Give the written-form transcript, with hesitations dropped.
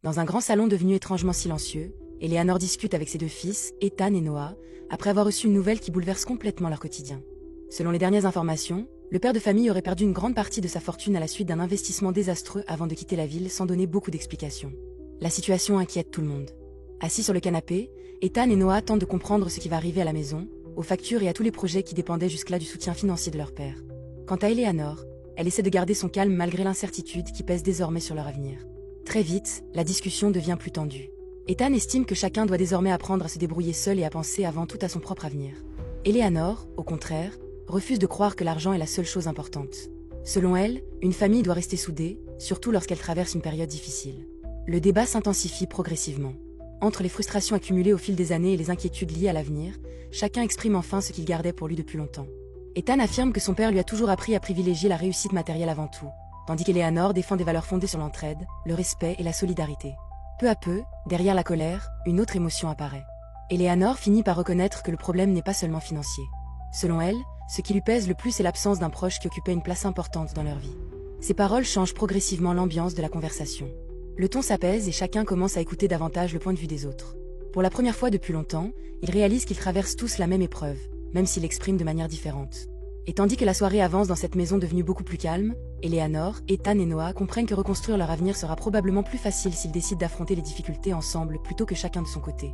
Dans un grand salon devenu étrangement silencieux, Eleanor discute avec ses deux fils, Ethan et Noah, après avoir reçu une nouvelle qui bouleverse complètement leur quotidien. Selon les dernières informations, le père de famille aurait perdu une grande partie de sa fortune à la suite d'un investissement désastreux avant de quitter la ville sans donner beaucoup d'explications. La situation inquiète tout le monde. Assis sur le canapé, Ethan et Noah tentent de comprendre ce qui va arriver à la maison, aux factures et à tous les projets qui dépendaient jusque-là du soutien financier de leur père. Quant à Eleanor, elle essaie de garder son calme malgré l'incertitude qui pèse désormais sur leur avenir. Très vite, la discussion devient plus tendue. Ethan estime que chacun doit désormais apprendre à se débrouiller seul et à penser avant tout à son propre avenir. Eleanor, au contraire, refuse de croire que l'argent est la seule chose importante. Selon elle, une famille doit rester soudée, surtout lorsqu'elle traverse une période difficile. Le débat s'intensifie progressivement. Entre les frustrations accumulées au fil des années et les inquiétudes liées à l'avenir, chacun exprime enfin ce qu'il gardait pour lui depuis longtemps. Ethan affirme que son père lui a toujours appris à privilégier la réussite matérielle avant tout, tandis qu'Eleanor défend des valeurs fondées sur l'entraide, le respect et la solidarité. Peu à peu, derrière la colère, une autre émotion apparaît. Eleanor finit par reconnaître que le problème n'est pas seulement financier. Selon elle, ce qui lui pèse le plus est l'absence d'un proche qui occupait une place importante dans leur vie. Ces paroles changent progressivement l'ambiance de la conversation. Le ton s'apaise et chacun commence à écouter davantage le point de vue des autres. Pour la première fois depuis longtemps, ils réalisent qu'ils traversent tous la même épreuve, même s'ils l'expriment de manière différente. Et tandis que la soirée avance dans cette maison devenue beaucoup plus calme, Eleanor, Ethan et Noah comprennent que reconstruire leur avenir sera probablement plus facile s'ils décident d'affronter les difficultés ensemble plutôt que chacun de son côté.